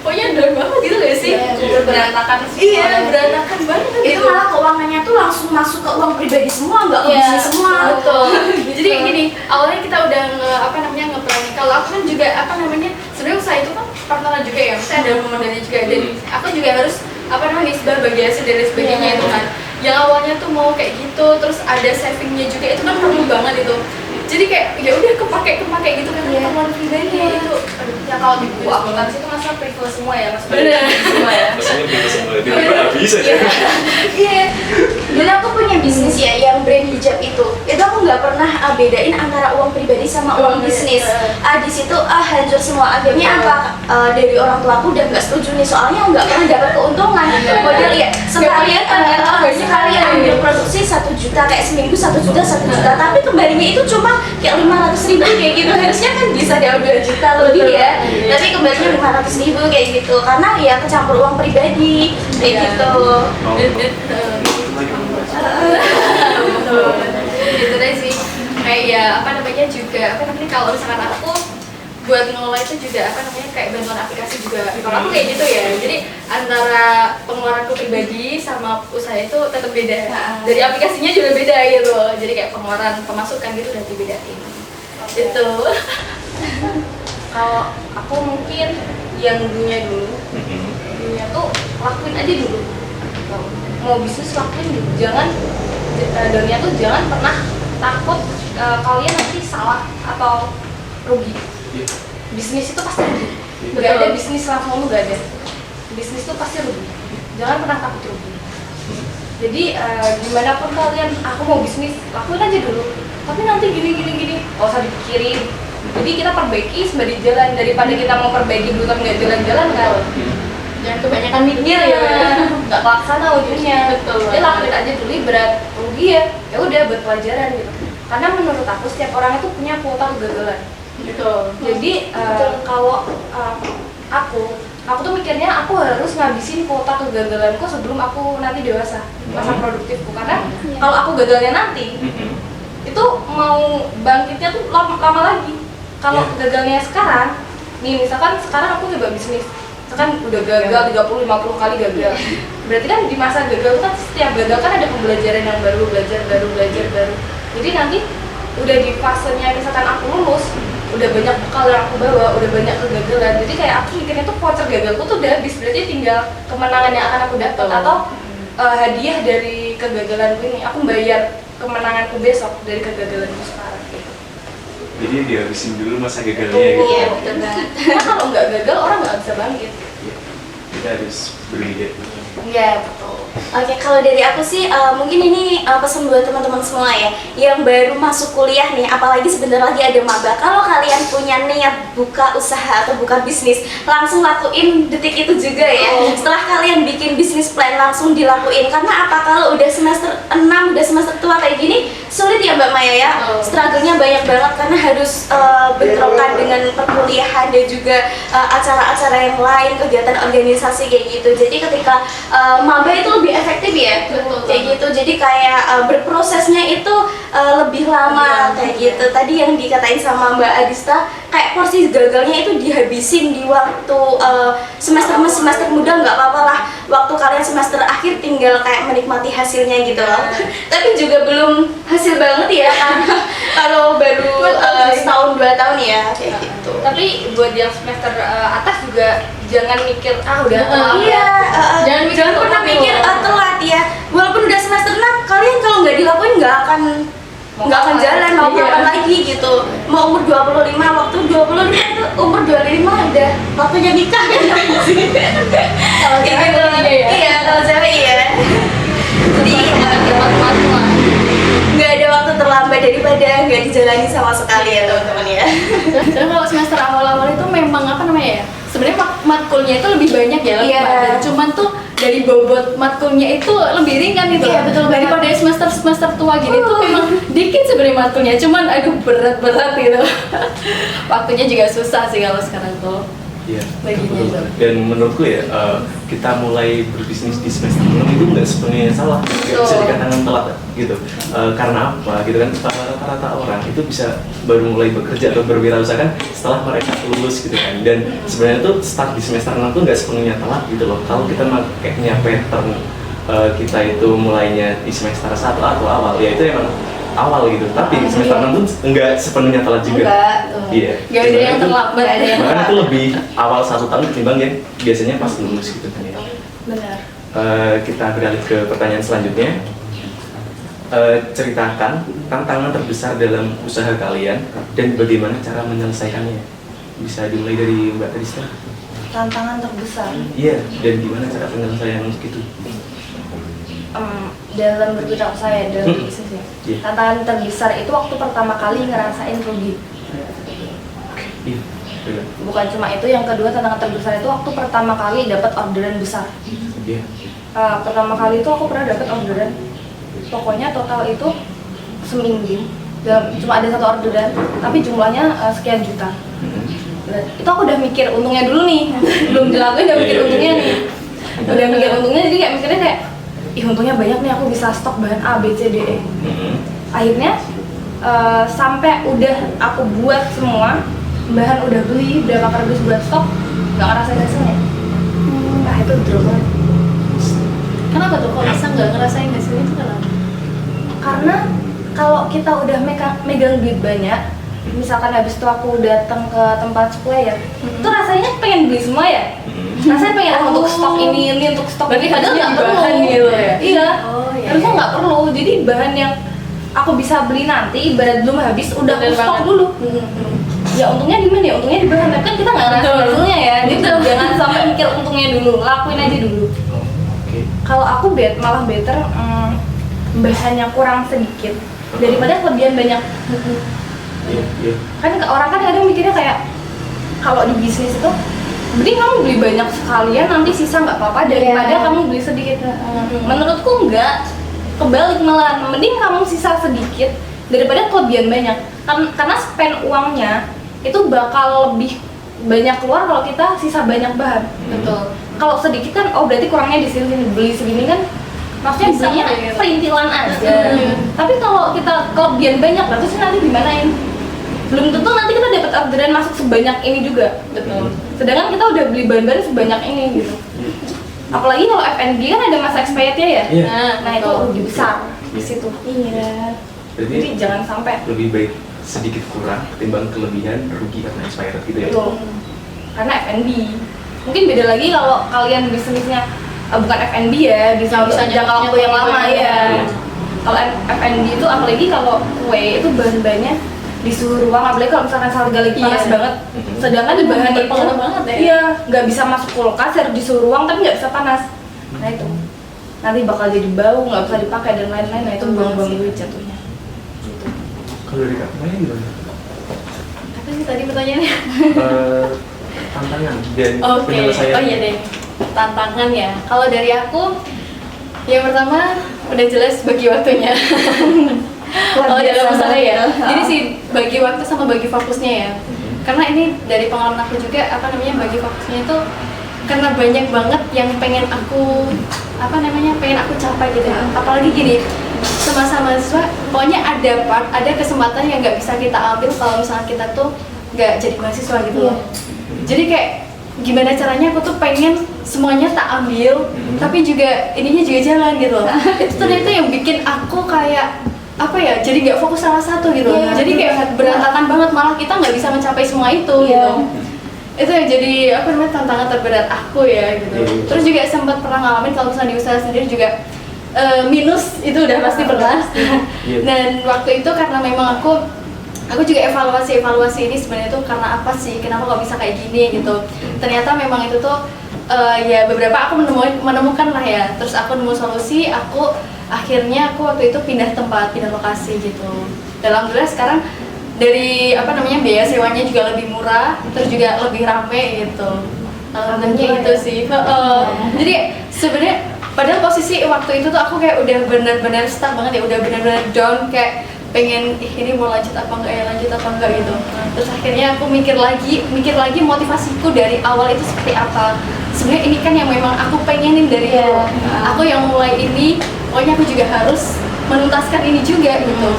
pokoknya down banget gitu gak sih? Berantakan berantakan banget gitu. Itu malah keuangannya tuh langsung masuk ke uang pribadi semua, nggak ke bisnis semua. Betul. Jadi gini, awalnya kita udah nge-planning. Kalau aku kan juga sebenarnya usaha itu kan partneran juga ya, misalnya ada modalnya juga, dan aku juga harus nisbah bagi hasil dan sebagainya itu kan. Yang awalnya tuh mau kayak gitu, terus ada savingnya juga, itu kan perlu banget itu. Jadi kayak ya udah kepake gitu kan, pengeluaran pribadi itu. Ya kalau di buku akuntansi itu masa privilege semua ya, mas. Bener. Semua ya. Maksudnya bisnis semua itu habis aja. Iya. Dulu aku punya bisnis ya, yang brand hijab itu aku nggak pernah bedain antara uang pribadi sama uang bisnis. Di situ hancur semua. Akhirnya dari orang tua aku udah nggak setuju nih, soalnya nggak pernah dapat keuntungan. Model ya sekalian ambil produksi 1 juta, kayak seminggu 1 juta, tapi kembalinya itu cuma kayak 500.000 kayak gitu. Harusnya kan bisa dapat 2 juta lebih ya, tapi kembalinya 500.000 kayak gitu, karena ya kecampur uang pribadi kayak gitu. Gitu deh sih, kayak ya juga kalau misalkan aku buat ngelola itu juga kayak bantuan aplikasi juga. Kalau aku kayak gitu ya, jadi antara pengeluaranku pribadi sama usaha itu tetap beda. Dari aplikasinya juga beda gitu, jadi kayak pengeluaran pemasukan gitu udah dibedain gitu. Kalau aku mungkin yang dunia tuh lakuin aja dulu. Mau bisnis lakuin dulu, jangan dunia tuh jangan pernah takut kalian nanti salah atau rugi. Bisnis itu pasti rugi. Gak ada bisnis langsung gak ada. Bisnis itu pasti rugi. Jangan pernah takut rugi. Jadi dimanapun kalian, aku mau bisnis, lakuin aja dulu. Tapi nanti gini, gak usah dipikirin. Jadi kita perbaiki sembari jalan, daripada kita mau perbaiki dulu tapi nggak jalan-jalan kan. Jangan kebanyakan mikir ya. Nggak pelaksana ujungnya. Betul. Jadi lakuin aja dulu, berat rugi ya udah buat pelajaran gitu. Karena menurut aku setiap orang itu punya kuota kegagalan. Betul. Jadi kalau aku tuh mikirnya aku harus ngabisin kuota kegagalanku sebelum aku nanti dewasa, masa produktifku. Karena kalau aku gagalnya nanti, itu mau bangkitnya tuh lama lagi. Kalau gagalnya sekarang, nih misalkan sekarang aku coba bisnis, misalkan udah gagal 30-50 kali gagal. Berarti kan di masa gagal itu kan setiap gagal kan ada pembelajaran yang baru, belajar baru. Jadi nanti udah di fasenya misalkan aku lulus, udah banyak bekal yang aku bawa, udah banyak kegagalan. Jadi kayak aku mikirnya tuh voucher gagalku tuh udah habis, berarti tinggal kemenangan yang akan aku dapat atau hadiah dari kegagalanku ini. Aku bayar kemenanganku besok dari kegagalanku sekarang gitu. Jadi dihabisin dulu masa gagalnya gitu. Iya, betul banget. Karena kalau nggak gagal orang nggak bisa bangkit. Iya. Kita harus berpikir. Iya, betul. Oke, kalau dari aku sih mungkin ini pesan buat teman-teman semua ya yang baru masuk kuliah nih, apalagi sebentar lagi ada maba. Kalau kalian punya niat buka usaha atau buka bisnis, langsung lakuin detik itu juga ya. Setelah kalian bikin bisnis plan, langsung dilakuin. Karena apa? Kalau udah semester 6, udah semester tua kayak gini, sulit ya Mbak Maya ya. Struggle-nya banyak banget karena harus bentrokan dengan perkuliahan dan juga acara-acara yang lain, kegiatan organisasi kayak gitu. Jadi ketika maba itu lebih efektif ya, kayak gitu. Jadi kayak berprosesnya itu lebih lama kayak gitu. Tadi yang dikatain sama Mbak Adista, kayak porsi gagalnya itu dihabisin di waktu semester muda, nggak apa-apa lah. Waktu kalian semester akhir tinggal kayak menikmati hasilnya gitu loh. Tapi juga belum hasil banget ya karena kalau baru setahun 2 tahun ya kayak gitu. Tapi buat yang semester atas juga jangan mikir udah telat. Iya, Jangan pernah mikir telat ya. Walaupun udah semester 6, kalian kalau nggak dilakuin nggak akan jalan, mau kapan lagi gitu. Mau umur 25, waktu 25 itu umur 25 udah waktunya nikah kan. Kalau gitu. Iya, kalau cewek iya. Jadi nggak ada waktu terlambat daripada nggak dijalani sama sekali ya teman-teman ya. Dan kalau semester awal-awal itu memang apa namanya ya? Sebenarnya matkulnya itu lebih banyak ya, lebih padat. Cuman tuh dari bobot matkulnya itu lebih ringan gitu. Iya, betul banget. Daripada semester tua gini tuh memang dikit sebenarnya matkulnya. Cuman aduh berat gitu. Waktunya juga susah sih kalau sekarang tuh. Iya. Baginya itu. Dan menurutku ya kita mulai berbisnis di semester 6 itu nggak sepenuhnya salah, nggak bisa dikatakan telat gitu. Karena apa? Gitu kan rata-rata orang itu bisa baru mulai bekerja atau berwirausaha kan setelah mereka lulus gitu kan. Dan sebenarnya tuh start di semester 6 tuh nggak sepenuhnya telat gitu loh. Kalau kita makainya pattern kita itu mulainya di semester 1 atau awal, ya itu emang awal gitu, tapi semester 6 pun enggak sepenuhnya telat juga. Iya. Gak ada yang terlambat. Bahkan itu lebih awal 1 tahun ketimbang yang biasanya pas lulus gitu kan ya. Benar. Kita beralih ke pertanyaan selanjutnya. Ceritakan tantangan terbesar dalam usaha kalian dan bagaimana cara menyelesaikannya. Bisa dimulai dari Mbak Trista. Tantangan terbesar Iya, dan gimana cara penyelesaian untuk itu? dalam berwirausaha ya, dalam bisnis ya. Iya. Tantangan terbesar itu waktu pertama kali ngerasain rugi. Iya, benar. Bukan cuma itu, yang kedua tantangan terbesar itu waktu pertama kali dapat orderan besar. Iya. Pertama kali itu aku pernah dapat orderan, pokoknya total itu seminggu cuma ada 1 orderan, tapi jumlahnya sekian juta. Nah, itu aku udah mikir untungnya dulu nih, belum dilakuin udah mikir untungnya nih. Udah mikir untungnya, jadi kayak mikirnya kayak untungnya banyak nih, aku bisa stok bahan A, B, C, D, E. Akhirnya sampai udah aku buat semua, bahan udah beli, berapa kardus buat stok, nggak ngerasain hasilnya. Nah itu drop banget. Kenapa tuh? Kok bisa nggak ngerasain hasilnya itu kenapa? Karena kalau kita udah megang duit banyak, misalkan habis itu aku datang ke tempat supplier, itu rasanya pengen beli semua ya. Rasanya pengen untuk stok ini untuk stok. Berarti ini, padahal nggak bahan perlu gitu ya. Iya. Oh, iya, Harusnya iya. nggak perlu. Jadi bahan yang aku bisa beli nanti, ibarat belum habis udah aku Bener stok banget. dulu. Ya untungnya di mana ya? Untungnya di bahan. Tapi kan kita nggak ngerasain Betul. hasilnya ya. Gitu. Jangan sampai mikir untungnya dulu, lakuin aja dulu. Oke. Kalau aku malah better bahannya kurang sedikit daripada kelebihan banyak. Iya, iya. Kan orang kan kadang mikirnya kayak kalau di bisnis itu mending kamu beli banyak sekalian nanti sisa nggak apa-apa daripada Iya. kamu beli sedikit. Menurutku enggak, kebalik malah, mending kamu sisa sedikit daripada kelebihan banyak. Karena spend uangnya itu bakal lebih banyak keluar kalau kita sisa banyak bahan. Betul. Kalau sedikit kan, oh berarti kurangnya di sini, beli segini kan maksudnya Bisa belinya gitu. perintilan aja. Tapi kalau kita kelebihan banyak, berarti sih nanti dimanain? Belum tentu nanti kita dapat orderan masuk sebanyak ini juga. Betul. Sedangkan kita udah beli bahan-bahan sebanyak ini gitu. Apalagi kalau F&B kan ada masa expirednya ya. Iya. Nah itu betul. rugi besar di situ. Iya. Jadi Jadi jangan sampai. lebih baik sedikit kurang ketimbang kelebihan rugi karena expired gitu ya. Betul. Karena F&B. Mungkin beda lagi kalau kalian bisnisnya bukan F&B ya, bisa jangka waktu yang lama ya. Iya. Kalau F&B itu apalagi kalau kue itu bahan-bahannya di suhu ruang, apalagi kalau misalkan harga lagi panas Iya. banget. Sedangkan di bahan itu Berpengaruh banget ya. iya, nggak bisa masuk kulkas, harus di suhu ruang tapi nggak bisa panas. Nah itu nanti bakal jadi bau, nggak bisa dipakai dan lain-lain. Nah itu buang-buang duit jatuhnya. Kalau dari Kak Maya gimana? Apa sih tadi pertanyaannya? Tantangan dan Oke. penyelesaian. Oh iya deh. Tantangan ya. Kalau dari aku, yang pertama udah jelas bagi waktunya. Kalau dalam usaha ya. Jadi sih bagi waktu sama bagi fokusnya ya. Karena ini dari pengalaman aku juga bagi fokusnya itu karena banyak banget yang pengen aku pengen aku capai gitu ya. Apalagi gini, semasa mahasiswa pokoknya ada kesempatan yang nggak bisa kita ambil kalau misalnya kita tuh nggak jadi mahasiswa gitu loh. Jadi kayak gimana caranya aku tuh pengen semuanya tak ambil, tapi juga ininya juga jalan gitu loh. Itu ternyata yang bikin aku kayak jadi nggak fokus salah satu gitu. Iya, Jadi kayak berantakan banget, malah kita nggak bisa mencapai semua itu Iya. gitu. Itu yang jadi tantangan terberat aku ya gitu. Iya. Terus juga sempat pernah ngalamin kalau misalnya di usaha sendiri juga minus itu udah pasti pernah. Iya. Dan waktu itu karena memang aku juga evaluasi ini sebenarnya tuh karena apa sih, kenapa kok bisa kayak gini gitu. Ternyata memang itu tuh ya beberapa aku menemukan lah ya. Terus aku nemu solusi, akhirnya aku waktu itu pindah lokasi gitu. Dan alhamdulillah sekarang dari biaya sewanya juga lebih murah, terus juga lebih rame gitu. Alhamdulillah itu sih. Jadi sebenarnya padahal posisi waktu itu tuh aku kayak udah benar-benar stuck banget ya, udah benar-benar down, kayak pengen ini mau lanjut apa enggak gitu. Terus akhirnya aku mikir lagi motivasiku dari awal itu seperti apa. Sebenarnya ini kan yang memang aku pengenin dari dulu. Aku yang mulai ini, pokoknya aku juga harus menuntaskan ini juga gitu.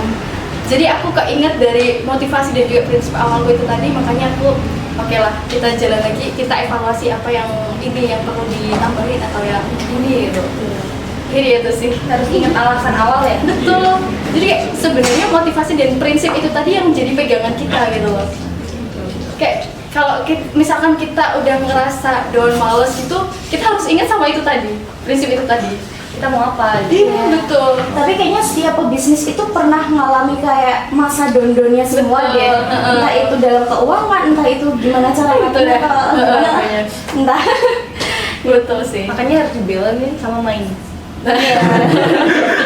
Jadi aku keinget dari motivasi dan juga prinsip awalku itu tadi, makanya aku oke lah, kita jalan lagi, kita evaluasi apa yang ini yang perlu ditambahin atau yang ini gitu. Jadi itu sih Harus ingat alasan awal ya. betul. Jadi kayak sebenarnya motivasi dan prinsip itu tadi yang jadi pegangan kita gitu loh. Kayak kalau misalkan kita udah ngerasa down, males gitu, kita harus ingat sama itu tadi, prinsip itu tadi. Kita mau apa? Iya betul. Tapi kayaknya setiap pebisnis itu pernah mengalami kayak masa down-downnya semua Betul, deh. Entah itu dalam keuangan, entah itu gimana cara Betul ya. gimana, entah. Betul sih. Makanya harus dibalansin sama main.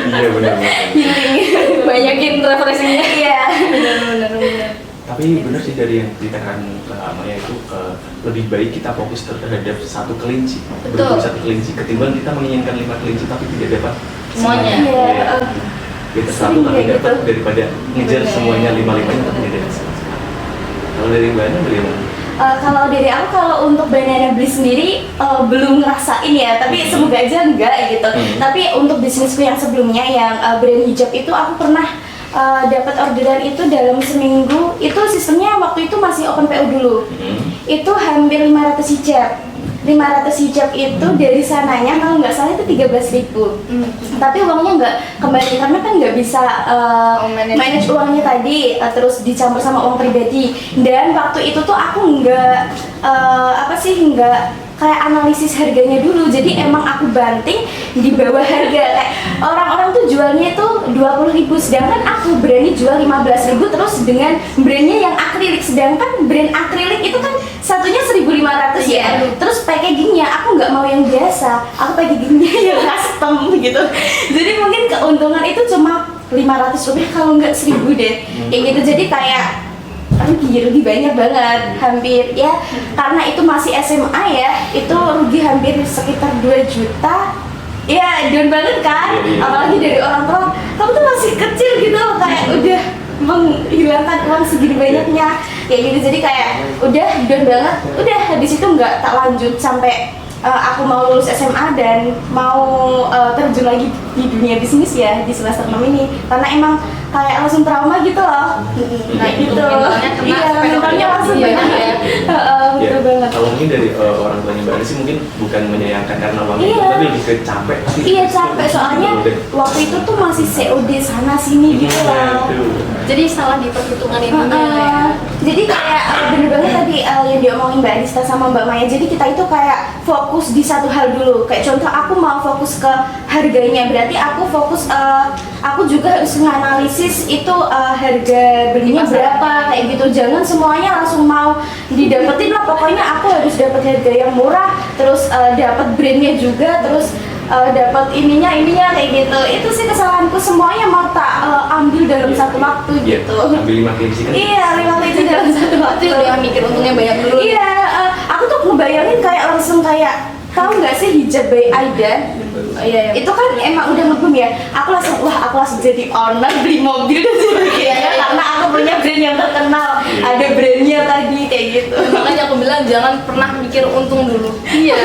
Iya benar. Banyakin refreshingnya. Iya. Benar. Tapi benar sih dari yang dikatakan Kak Amaya itu lebih baik kita fokus terhadap satu kelinci, Betul. berburu satu kelinci ketimbang kita menginginkan 5 kelinci tapi tidak dapat Semuanya. Iya. Kita satu Sering tapi kayak dapat gitu. daripada ngejar Benar. semuanya 5-5-nya tapi tidak dapat sama sekali. Kalau dari Mbak Ana bagaimana? Kalau dari aku, kalau untuk Banana Bliss sendiri belum ngerasain ya, tapi semoga aja enggak gitu. Tapi untuk bisnisku yang sebelumnya yang brand hijab itu aku pernah dapat orderan itu dalam seminggu. Itu sistemnya waktu itu masih open PO dulu. Itu hampir 500 hijab. 500 hijab itu dari sananya kalau nggak salah itu 13.000. Tapi uangnya nggak kembali karena kan nggak bisa manage uangnya tadi, terus dicampur sama uang pribadi. Dan waktu itu tuh aku nggak nggak kayak analisis harganya dulu. Jadi emang aku banting di bawah harga. Kayak orang-orang tuh jualnya itu 20.000, sedangkan aku berani jual 15.000 terus dengan brandnya yang akrilik. Sedangkan brand akrilik itu kan satunya 1.500 ya. Terus packagingnya aku nggak mau yang biasa, aku packagingnya yang custom gitu. Jadi mungkin keuntungan itu cuma 500 rupiah kalau nggak 1.000 deh. Kayak gitu. Jadi kayak rugi banyak banget, hampir ya, karena itu masih SMA ya, itu rugi hampir sekitar 2 juta ya, down banget kan. Apalagi dari orang tua, kamu tuh masih kecil gitu, kayak udah menghilangkan uang segini banyaknya. kayak gitu. Jadi kayak udah down banget, udah habis itu nggak tak lanjut sampai aku mau lulus SMA dan mau terjun lagi di dunia bisnis ya di semester 6 ini, karena emang kayak langsung trauma gitu loh. Nah gitu. mentalnya kena, Iya, mentalnya langsung iya, banget iya. betul Ya, banget. kalau mungkin dari orang tuanya Mbak Ani sih mungkin bukan menyayangkan karena uang itu, Iya. tapi lebih ke capek sih. Iya capek, soalnya waktu itu tuh masih COD sana sini gitu loh. Jadi salah di perhitungan ininya ya. Jadi kayak bener banget tadi yang diomongin Mbak Adista sama Mbak Maya. Jadi kita itu kayak fokus di satu hal dulu. Kayak contoh aku mau fokus ke harganya, berarti aku fokus aku juga harus menganalisis itu harga belinya berapa kayak gitu. Jangan semuanya langsung mau didapetin lah. Pokoknya aku harus dapat harga yang murah, terus dapat brandnya juga, terus dapat ininya kayak gitu. Itu sih kesalahanku, semuanya mau tak ambil dalam satu waktu Iya, gitu. ambil 5 kg kan. Iya, 5 kg dalam satu waktu. Itu udah mikir untungnya banyak dulu. Iya, aku tuh ngebayangin kayak langsung kayak tahu nggak sih hijab by Aida? Iya, iya. Itu kan emang udah ngebum ya. Aku langsung jadi owner, beli mobil dan sebagainya karena aku punya brand yang terkenal. Ada brandnya tadi kayak gitu. Makanya aku bilang jangan pernah mikir untung dulu. Iya,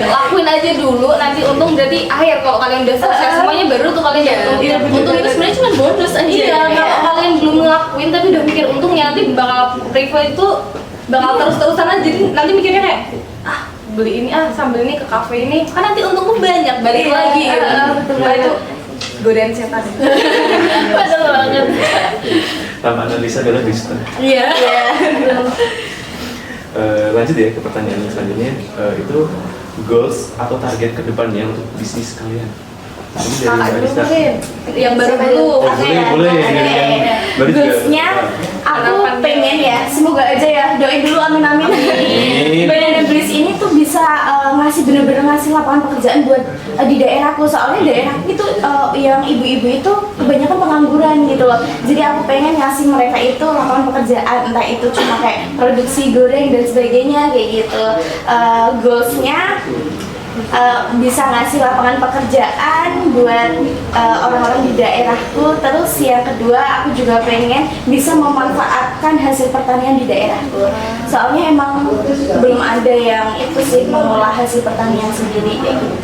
lakuin aja dulu, nanti untung berarti akhir. Kalau kalian udah selesai semuanya baru tuh kalian dapat untung. iya, bener. Untung itu sebenarnya cuma bonus aja. Iya, kalau kalian belum ngelakuin tapi udah mikir untungnya, nanti bakal rival itu bakal terus-terusan aja. Jadi nanti mikirnya kayak beli ini sambil ini ke kafe ini kan nanti untungku banyak balik Iya, lagi gitu. betul Nah, banget. itu godaan setan. Padahal banget. Tanpa analisa adalah Kristen. Iya. Lanjut ya ke pertanyaan selanjutnya. Itu goals atau target ke depannya untuk bisnis kalian? Ini dari Kakak Mbak dulu Adista. mungkin. Yang baru dulu. Oh, boleh dari yang baru juga. Goalsnya aku Harapannya. pengen ya, semoga aja ya, doain dulu amin. Amin. Banana Bliss ini tuh bisa ngasih bener-bener ngasih lapangan pekerjaan buat di daerahku, soalnya daerah itu yang ibu-ibu itu kebanyakan pengangguran gitu loh. Jadi aku pengen ngasih mereka itu lapangan pekerjaan, entah itu cuma kayak produksi goreng dan sebagainya kayak gitu. Goalsnya bisa ngasih lapangan pekerjaan buat orang-orang di daerahku. Terus yang kedua, aku juga pengen bisa memanfaatkan hasil pertanian di daerahku. Soalnya emang belum ada yang itu sih mengolah hasil pertanian sendiri kayak gitu.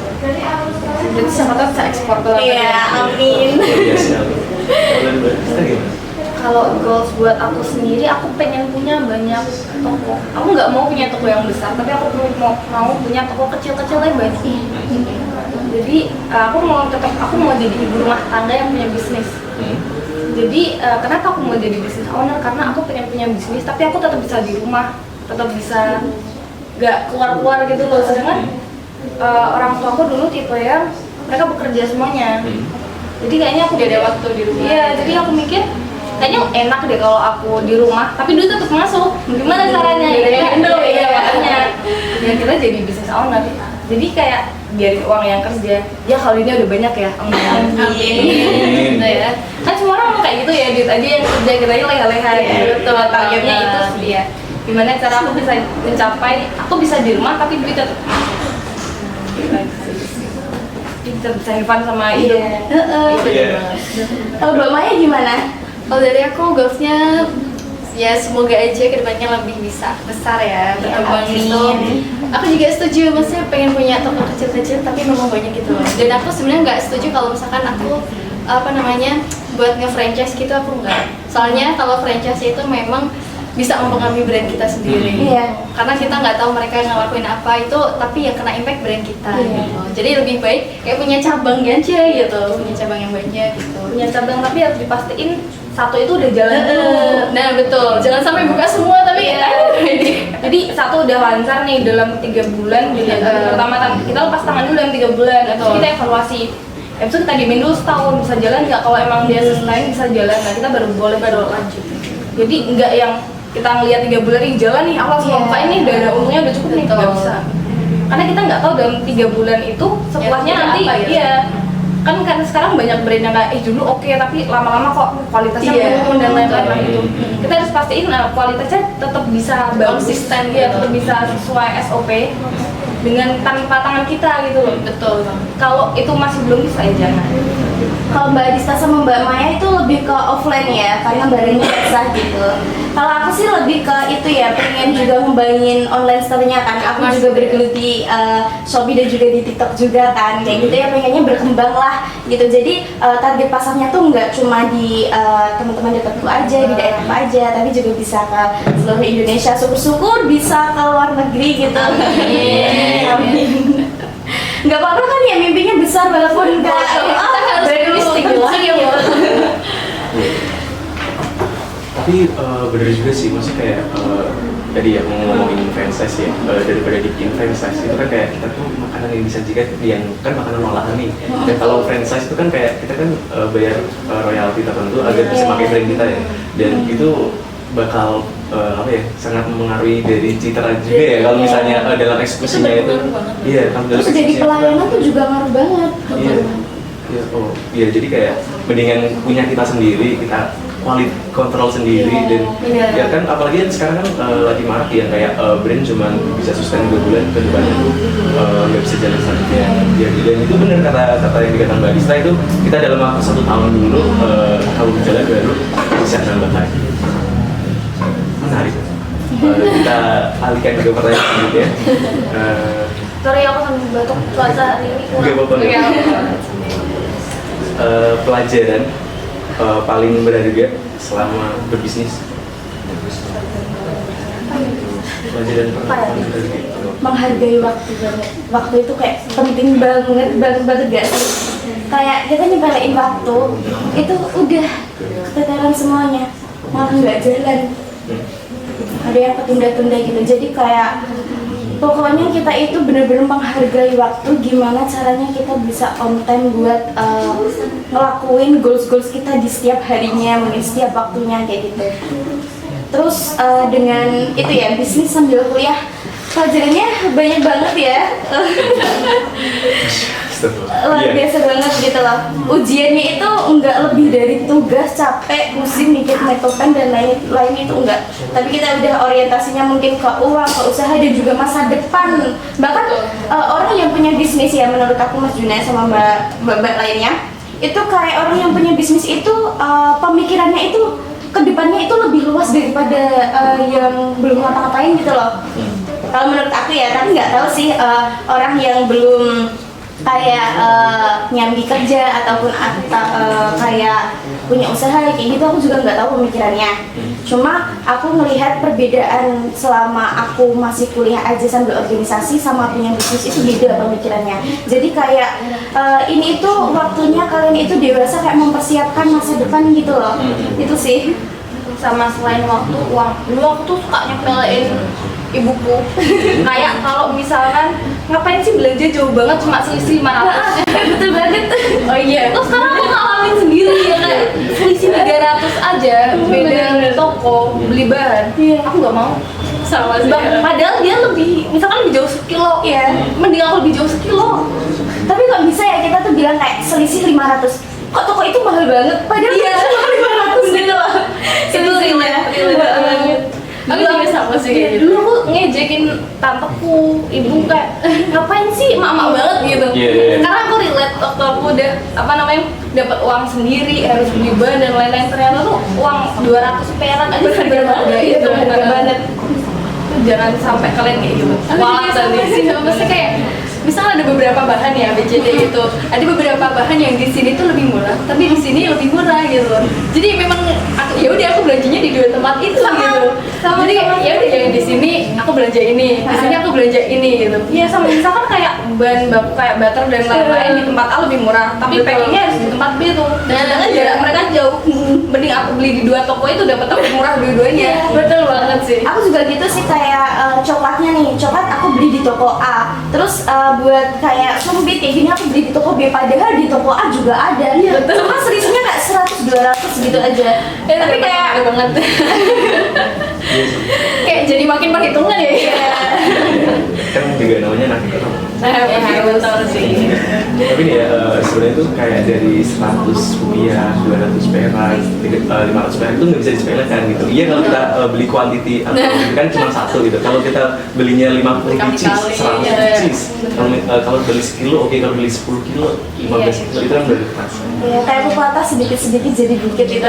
Jadi siapa tahu bisa ekspor ke luar negeri. Iya, amin. Iya sekali. Kalau Mbak Adista gimana? Kalau goals buat aku sendiri, aku pengen punya banyak toko. Aku nggak mau punya toko yang besar, tapi aku mau punya toko kecil-kecil yang banyak. Jadi aku mau jadi ibu rumah tangga yang punya bisnis. Jadi kenapa aku mau jadi business owner? Karena aku pengen punya bisnis, tapi aku tetap bisa di rumah, tetap bisa nggak keluar-keluar gitu loh. Sedangkan orang tua aku dulu tipe yang mereka bekerja semuanya. Jadi kayaknya aku Gak ada waktu di rumah. Iya, jadi aku mikir kayaknya enak deh kalau aku di rumah, tapi duit tetap masuk. Gimana caranya? Ya Indo ya makanya. Ya kita jadi business owner. Jadi kayak biarin uang yang kerja. Ya kalau ini udah banyak ya. Amin. Gitu ya. Kan semua orang mau kayak gitu ya, duit aja yang kerja, kita aja leha-leha gitu. Targetnya itu sih ya. Gimana cara aku bisa mencapai, aku bisa di rumah tapi duit tetap masuk. Kita bisa have fun sama hidup. Iya. Kalau Mbak Maya gimana? Kalau dari aku goalsnya ya semoga aja kedepannya lebih bisa besar ya berkembang amin. gitu. Aku juga setuju, maksudnya pengen punya toko kecil-kecil tapi memang banyak gitu loh. Dan aku sebenarnya nggak setuju kalau misalkan aku buat nge-franchise gitu, aku nggak. Soalnya kalau franchise itu memang bisa mempengaruhi brand kita sendiri. Iya. Karena kita nggak tahu mereka ngelakuin apa itu, tapi yang kena impact brand kita. Iya. Gitu. Jadi lebih baik kayak punya cabang aja gitu, punya cabang yang banyak gitu. Punya cabang tapi harus dipastiin satu itu udah jalan dulu. Nah betul, jangan sampai buka semua tapi Jadi satu udah lancar nih dalam 3 bulan. Jadi pertama kita lepas tangan dulu dalam 3 bulan. Atau kita evaluasi. Itu kita diemin dulu setahun bisa jalan nggak? Kalau emang dia sustain bisa jalan, nah kita baru lanjut. Jadi nggak yang kita ngeliat 3 bulan ini jalan nih, aku langsung buka ini udah ada untungnya udah cukup nih, nggak bisa. Karena kita nggak tahu dalam 3 bulan itu setelahnya Ya, nanti apa ya? iya. Kan sekarang banyak brand yang kayak dulu oke, tapi lama-lama kok kualitasnya menurun dan lain-lain gitu. Kita harus pastiin kualitasnya tetap bisa Konsisten ya, gitu. tetap bisa sesuai SOP dengan tanpa tangan kita gitu loh. Betul. Kalau itu masih belum bisa ya jangan. Kalau Mbak Adista sama Mbak Maya itu lebih ke offline ya, karena barangnya basah gitu. Kalau aku sih lebih ke itu ya, pengen juga ngembangin online store-nya kan. Aku juga bergelut di Shopee dan juga di TikTok juga kan. Kayak gitu ya, pengennya berkembang lah gitu. Jadi target pasarnya tuh nggak cuma di teman-teman dekatku aja, di daerahku aja, tapi juga bisa ke seluruh Indonesia. Syukur-syukur bisa ke luar negeri gitu. Amin. Nggak apa-apa kan ya, mimpinya besar walaupun nggak realistik lah gitu. Tapi bener juga sih, maksudnya kayak tadi ya ngomongin franchise ya, daripada bikin franchise itu kan kayak kita tuh makanan yang disajikan yang kan makanan olahan nih. Dan kalau franchise itu kan kayak kita kan bayar royalti tertentu agar bisa pakai brand kita ya. Dan itu bakal apa ya, sangat mempengaruhi dari citra juga ya kalau misalnya dalam eksekusinya itu. Iya, kalau dalam Terus jadi eksekusinya pelayanan tuh juga ngaruh banget. Iya. Iya, oh iya, jadi kayak mendingan punya kita sendiri, kita quality control sendiri. Dan ya kan apalagi kan sekarang kan lagi marak ya kayak brand cuman bisa sustain 2 bulan, ke depannya tuh nggak bisa jalan selanjutnya ya. Dan itu benar kata yang dikatakan Mbak Dista, itu kita dalam waktu 1 tahun dulu kalau jalan baru bisa nambah lagi. Menarik. Kita alihkan ke pertanyaan selanjutnya. Sorry aku sambil batuk puasa hari ini. Nggak apa-apa. Pelajaran paling berharga selama berbisnis. Pelajaran paling berharga. Menghargai waktu banget. Waktu itu kayak penting banget gak sih? Kayak kita nyepelein waktu, itu udah keteteran semuanya, malah nggak jalan. Ada yang ketunda-tunda gitu. Jadi kayak pokoknya kita itu benar-benar menghargai waktu, gimana caranya kita bisa on time buat ngelakuin goals kita di setiap harinya, mungkin setiap waktunya kayak gitu. Terus dengan itu ya, bisnis sambil kuliah, pelajarannya banyak banget ya. Luar biasa banget gitu loh. Ujiannya itu enggak lebih dari tugas, capek, pusing, mikir metopen dan lain itu enggak. Tapi kita udah orientasinya mungkin ke uang, ke usaha dan juga masa depan. Bahkan orang yang punya bisnis ya, menurut aku Mas Juna sama mbak lainnya, itu kayak orang yang punya bisnis itu pemikirannya itu ke depannya itu lebih luas daripada yang belum ngapa-ngapain gitu loh. Kalau menurut aku ya, tapi nggak tahu sih orang yang belum kayak nyambi kerja ataupun kayak punya usaha kayak gitu, aku juga nggak tahu pemikirannya. Cuma aku melihat perbedaan selama aku masih kuliah aja sambil organisasi sama punya bisnis itu beda pemikirannya. Jadi kayak ini itu waktunya kalian itu dewasa, kayak mempersiapkan masa depan gitu loh. Itu sih. Sama selain waktu, uang. Dulu aku tuh suka nyepelein ibuku. Kayak kalau misalkan ngapain sih belanja jauh banget cuma selisih 500. Betul banget. Oh iya. Terus sekarang aku ngalamin sendiri ya, kayak selisih 300 aja beda toko beli bahan. Aku nggak mau. Sama sih. Padahal dia lebih, misalkan lebih jauh 1 kilo. Iya. Mending aku lebih jauh 1 kilo. Tapi kok bisa ya kita tuh bilang kayak selisih 500? Kok toko itu mahal banget? Padahal cuma 500 gitu loh. Itu relate banget. Aku juga sama sih kayak gitu. Dulu aku ngejekin tanteku, ibu kayak ngapain sih emak-emak banget gitu. Karena aku relate waktu aku udah dapat uang sendiri, harus beli bahan dan lain-lain, ternyata tuh uang 200 perak aja berharga itu berharga banget. Jangan sampai kalian kayak gitu. Walau tadi sih, maksudnya kayak misalnya ada beberapa bahan ya BCD gitu, ada beberapa bahan yang di sini tuh lebih murah, tapi di sini lebih murah gitu. Jadi memang aku belanjanya di 2 tempat itu gitu. Jadi ya udah yang di sini aku belanja ini, di sini aku belanja ini gitu. Iya, sama misalkan kayak bahan baku kayak butter dan lain-lain di tempat A lebih murah, tapi packingnya harus di tempat B tuh. Sedangkan jarak mereka jauh. Mending aku beli di 2 toko itu dapat lebih murah dua-duanya. Betul banget sih. Aku juga gitu sih, kayak coklatnya nih, coklat aku beli di toko A. Terus buat kayak sumpit kayak gini aku beli di toko B, padahal di toko A juga ada. Cuma selisihnya kayak 100-200 gitu aja. Tapi kayak banget. Kayak jadi makin perhitungan ya. Kan juga namanya anak ekonomi. Betul sih. Tapi nih ya, sebenarnya tuh kayak dari 100 rupiah, 200 perak, 500 perak itu nggak bisa disepelekan gitu. Iya kalau kita beli quantity atau kan cuma satu gitu. Kalau kita belinya 50 pieces, 100 pieces. Kalau beli 1 kilo, oke. Kalau beli 10 kilo, 15 kilo itu kan udah kerasa. Iya, kayak pepatah sedikit-sedikit jadi bukit itu.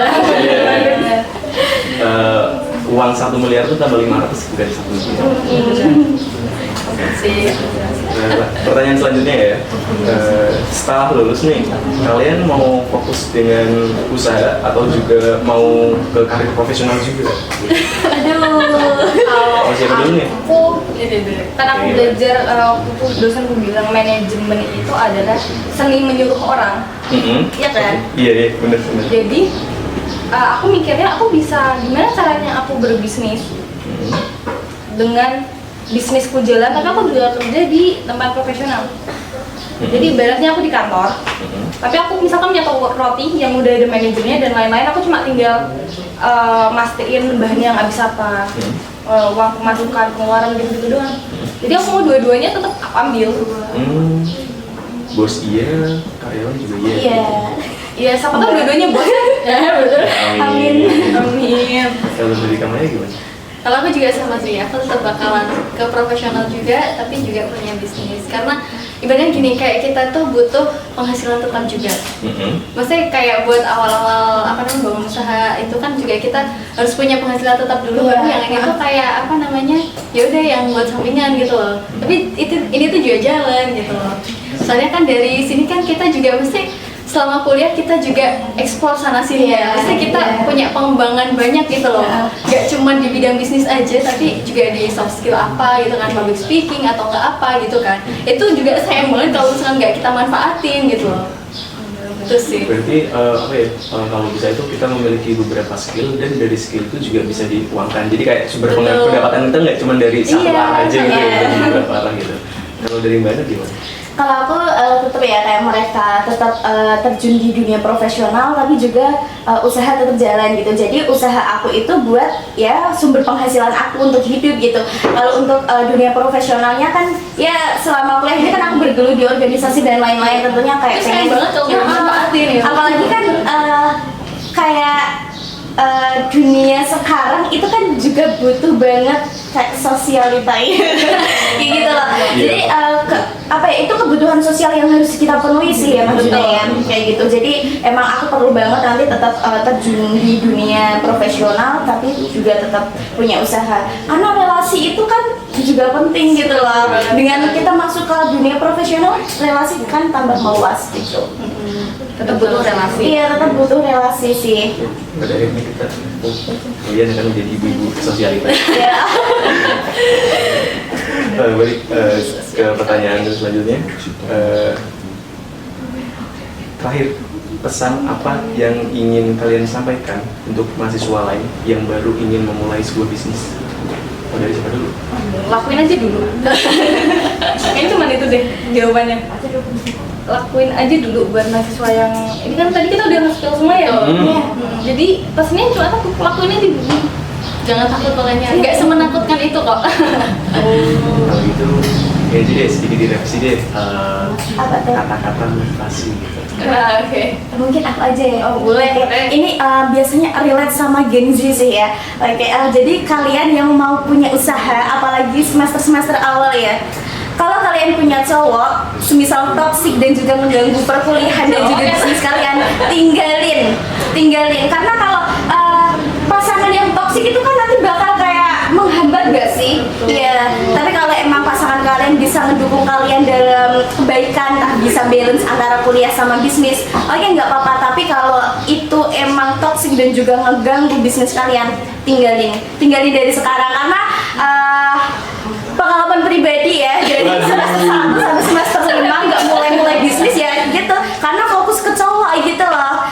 uang 1 miliar itu tambah 500 bukan 1 miliar. Pertanyaan selanjutnya ya, setelah lulus nih, kalian mau fokus dengan usaha atau juga mau ke karir profesional juga? Kalau siapa dulu nih? kan aku belajar waktu itu dosenku bilang manajemen itu adalah seni menyuruh orang, iya kan? Iya benar. Jadi aku mikirnya aku bisa gimana caranya aku berbisnis dengan bisnisku jalan, tapi aku juga kerja di tempat profesional. Jadi ibaratnya aku di kantor, tapi aku misalkan nyetok roti yang udah ada manajernya dan lain-lain, aku cuma tinggal mastiin bahannya yang habis apa, uang pemasukan, pengeluaran gitu-gitu doang. Jadi aku mau dua-duanya tetap aku ambil. Bos iya, karyawan juga iya. Iya, siapa tahu dua-duanya bos. Ya, betul. Amin. Kalau dari kamarnya gimana? Kalau aku juga sama sih, aku tetap bakalan ke profesional juga, tapi juga punya bisnis. Karena ibaratnya gini, kayak kita tuh butuh penghasilan tetap juga. Maksudnya kayak buat awal-awal bangun usaha itu kan juga kita harus punya penghasilan tetap dulu, baru yang ini tuh kayak ya udah yang buat sampingan gitu loh. Tapi ini tuh juga jalan gitu loh. Soalnya kan dari sini kan kita juga mesti selama kuliah kita juga eksplor sana sini ya. Maksudnya kita punya pengembangan banyak gitu loh. Gak cuma di bidang bisnis aja, tapi juga di soft skill apa gitu kan, public speaking atau enggak apa gitu kan. Itu juga sayang banget kalau misalkan nggak kita manfaatin gitu loh. Itu sih. Berarti kalau bisa itu kita memiliki beberapa skill dan dari skill itu juga bisa diuangkan. Jadi kayak sumber pendapatan kita nggak cuma dari satu arah aja gitu, dari beberapa arah gitu. Kalau dari Mbak Ana gimana? Kalau aku tetap ya kayak mereka tetap terjun di dunia profesional, tapi juga usaha tetap jalan gitu. Jadi usaha aku itu buat ya sumber penghasilan aku untuk hidup gitu. Kalau untuk dunia profesionalnya kan ya selama kuliah ini kan aku bergelut di organisasi dan lain-lain, tentunya kayak pengen banget kalau manfaatin ya. Apalagi kan kayak dunia sekarang itu kan juga butuh banget kayak sosialita kayak gitu loh. Jadi itu kebutuhan sosial yang harus kita penuhi sih ya maksudnya ya kayak gitu. Jadi emang aku perlu banget nanti tetap terjun di dunia profesional, tapi juga tetap punya usaha. Karena relasi itu kan juga penting gitu loh. Dengan kita masuk ke dunia profesional, relasi kan tambah meluas gitu. Tetap butuh relasi. Iya, tetap butuh relasi sih. Pada akhirnya kita kalian akan menjadi ibu-ibu sosialita. Iya. Balik ke pertanyaan selanjutnya. Terakhir, pesan apa yang ingin kalian sampaikan untuk mahasiswa lain yang baru ingin memulai sebuah bisnis? Dari siapa dulu? Lakuin aja dulu. Kayaknya cuma itu deh jawabannya. Lakuin aja dulu buat mahasiswa yang ini kan tadi kita udah nge-spill semua ya. Jadi pesannya cuma lakuin aja dulu. Jangan takut pokoknya, nggak semenakutkan itu kok. Kalau gitu, ya aja deh sedikit direvisi deh Apa tuh? kata-kata motivasi gitu. Oke. Mungkin aku aja ya. Oh, boleh. Ini biasanya relate sama Gen Z sih ya. Jadi kalian yang mau punya usaha, apalagi semester awal ya. Kalau kalian punya cowok, semisal toksik dan juga mengganggu perkuliahan dan juga bisnis kalian, tinggalin. Karena kalau pasangan yang toksik itu kan nanti bakal kayak menghambat gak sih? Iya. Tapi kalau emang pasangan kalian bisa mendukung kalian dalam kebaikan, bisa balance antara kuliah sama bisnis, oke nggak apa-apa. Tapi kalau itu emang toksik dan juga ngeganggu bisnis kalian, tinggalin dari sekarang. Karena pengalaman pribadi ya, jadi semester 1 sampai semester 5 nggak mulai bisnis ya gitu, karena fokus ke cowok gitu loh.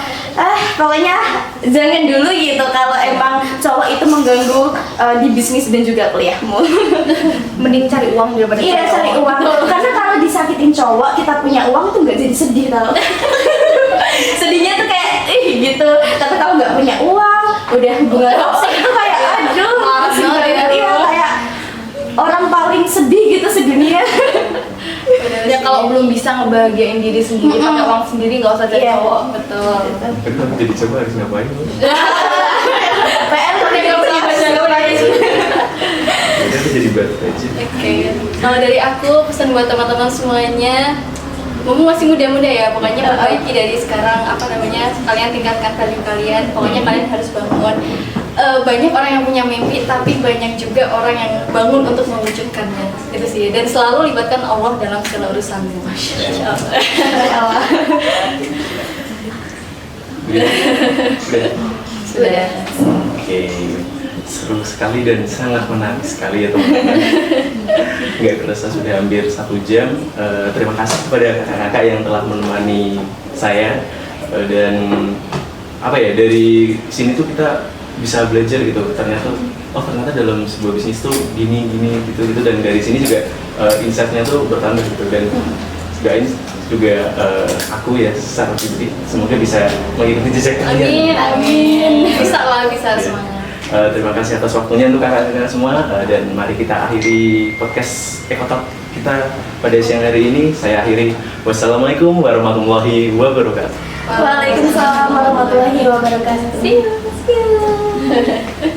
Pokoknya jangan dulu gitu kalau emang cowok itu mengganggu di bisnis dan juga kuliahmu. Mending cari uang daripada Cari uang. Karena kalau disakitin cowok, kita punya uang tuh nggak jadi sedih tau. Sedihnya tuh kayak gitu. Tapi kalau nggak punya uang, udah hubungan toksik itu kayak aduh, sedih banget ya, kayak orang paling sedih gitu sedunia. Ya kalau belum bisa ngebahagiain diri sendiri pakai uang sendiri, nggak usah cari cowok. Betul. Betul, jadi coba harus ngapain? PR udah nggak punya pasangan. Itu jadi batu aja. Oke. Kalau dari aku pesan buat teman-teman semuanya, mumpung masih muda-muda ya, pokoknya perbaiki dari sekarang kalian tingkatkan value kalian. Pokoknya kalian harus bangun banyak orang yang punya mimpi, tapi banyak juga orang yang bangun untuk mewujudkannya. Itu sih. Dan selalu libatkan Allah dalam segala urusanmu. Masya Allah. Sudah. Oke, seru sekali dan sangat menarik sekali ya teman-teman. Nggak kerasa sudah hampir 1 jam. Terima kasih kepada kakak-kakak yang telah menemani saya. Dan apa ya, dari sini tuh kita bisa belajar gitu. Ternyata dalam sebuah bisnis tuh gini gitu. Dan dari sini juga insight-nya tuh bertambah gitu. Dan juga aku ya secara pribadi semoga bisa mengikuti jejak kalian. Amin. Bisa semuanya. Terima kasih atas waktunya untuk kakak-kakak semua, dan mari kita akhiri podcast Ekotalk kita pada siang hari ini. Saya akhiri. Wassalamualaikum warahmatullahi wabarakatuh. Waalaikumsalam warahmatullahi wabarakatuh. See you.